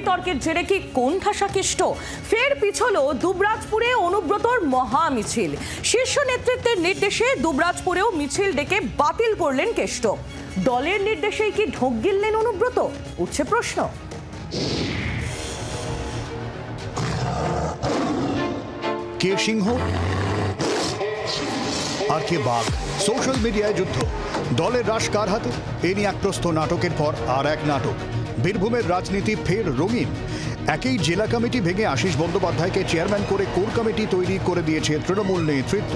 বিতর্কের জেরে কি কোণঠাসা কেষ্ট? ফের পিছলো দুবরাজপুরে অনুব্রতর মহা মিছিল। শীর্ষ নেতৃত্বের নির্দেশে দুবরাজপুরেও মিছিল ডেকে বাতিল করলেন কেষ্ট। দলের নির্দেশেই কি ঢোক গিললেন অনুব্রত? উঠছে প্রশ্ন। কে সিংহ আর কে বাঘ? সোশ্যাল মিডিয়ায় যুদ্ধ। দলের রাশ কার হাতে? এ নিয়ে এক প্রস্থ নাটকের পর আর এক নাটক। বীরভূমের রাজনীতি ফের রঙিন। একই জেলা কমিটি ভেঙে আশিস বন্দ্যোপাধ্যায়কে চেয়ারম্যান করে কোর কমিটি তৈরি করে দিয়েছে তৃণমূল নেতৃত্ব।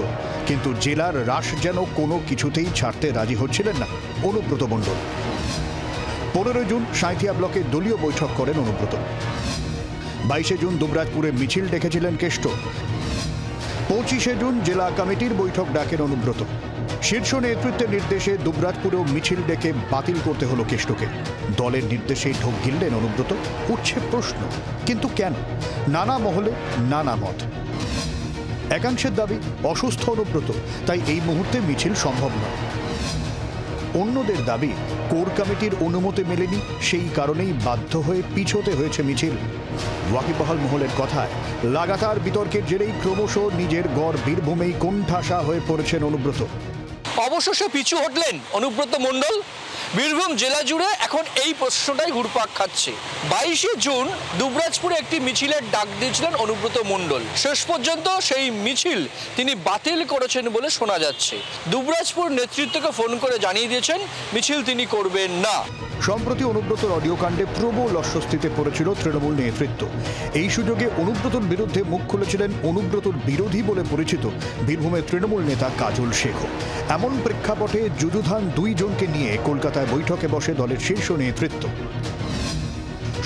কিন্তু জেলার রাশ যেন কোনো কিছুতেই ছাড়তে রাজি হচ্ছিলেন না অনুব্রত মণ্ডল। 15 জুন সাঁইথিয়া ব্লকে দলীয় বৈঠক করেন অনুব্রত। 22 জুন দুবরাজপুরে মিছিল ডেকেছিলেন কেষ্ট। 25 জুন জেলা কমিটির বৈঠক ডাকেন অনুব্রত। শীর্ষ নেতৃত্বের নির্দেশে দুবরাজপুরেও মিছিল ডেকে বাতিল করতে হলো কেষ্টকে। দলের নির্দেশেই ঢোক গিললেন অনুব্রত। উঠছে প্রশ্ন, কিন্তু কেন? নানা মহলে নানা মত। একাংশের দাবি অসুস্থ অনুব্রত, তাই এই মুহূর্তে মিছিল সম্ভব নয়। অন্যদের দাবি কোর কমিটির অনুমতি মেলেনি, সেই কারণেই বাধ্য হয়ে পিছোতে হয়েছে মিছিল। ওয়াকিবহাল মহলের কথায় লাগাতার বিতর্কের জেরেই ক্রমশ নিজের গড় বীরভূমেই কোণঠাসা হয়ে পড়েছেন অনুব্রত। অবশেষে পিছু হটলেন অনুব্রত মণ্ডল। বীরভূম জেলা জুড়ে এখন এই প্রশ্নটাই ঘুরপাক খাচ্ছে। 22 জুন দুবরাজপুরে একটি মিছিলের ডাক দিয়েছিলেন অনুব্রত মণ্ডল। শেষ পর্যন্ত সেই মিছিল তিনি বাতিল করেছেন বলে শোনা যাচ্ছে। দুবরাজপুর নেতৃত্বকে ফোন করে জানিয়ে দিয়েছেন মিছিল তিনি করবেন না। সম্প্রতি অনুব্রতর অডিও কাণ্ডে প্রবল অস্বস্তিতে পড়েছিল তৃণমূল নেতৃত্ব। এই সুযোগে অনুব্রতর বিরুদ্ধে মুখ খুলেছিলেন অনুব্রতর বিরোধী বলে পরিচিত বীরভূমের তৃণমূল নেতা কাজল শেখও। এমন প্রেক্ষাপটে যুযুধান 2 জনকে নিয়ে কলকাতায় বৈঠকে বসে দলের শীর্ষ নেতৃত্ব।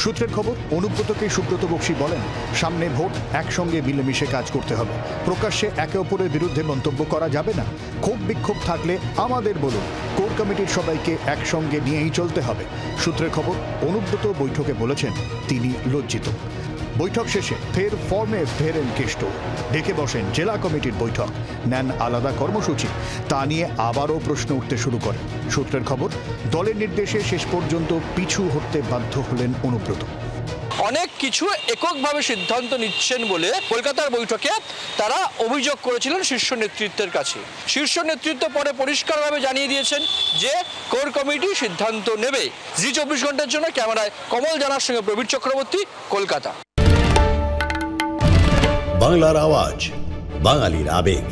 সূত্রের খবর, অনুব্রতকে সুব্রত বক্সী বলেন, সামনে ভোট, একসঙ্গে মিলেমিশে কাজ করতে হবে। প্রকাশ্যে একে অপরের বিরুদ্ধে মন্তব্য করা যাবে না। ক্ষোভ বিক্ষোভ থাকলে আমাদের বলুন, কোর কমিটির সবাইকে একসঙ্গে নিয়েই চলতে হবে। সূত্রের খবর, অনুব্রত বৈঠকে বলেছেন তিনি লজ্জিত। বৈঠক শেষে ফের ফর্মে ফেরেন কেষ্ট। ডেকে বসেন জেলা কমিটির বৈঠক, নেন আলাদা কর্মসূচি। তা নিয়ে আবারও প্রশ্ন উঠতে শুরু করে। সূত্রের খবর, দলের নির্দেশে শেষ পর্যন্ত পিছু হটতে বাধ্য হলেন অনুব্রত। অনেক কিছু এককভাবে সিদ্ধান্ত নিচ্ছেন বলে কলকাতার বৈঠকে তারা অভিযোগ করেছিলেন শীর্ষ নেতৃত্বের কাছে। শীর্ষ নেতৃত্ব পরে পরিষ্কারভাবে জানিয়ে দিয়েছেন যে কোর কমিটি সিদ্ধান্ত নেবে। জি 24 ঘন্টার জন্য ক্যামেরায় কমল জানার সঙ্গে প্রবীর চক্রবর্তী, কলকাতা। বাংলার আওয়াজ, বাঙালির আবেগ,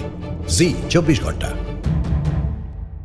জি 24 ঘন্টা।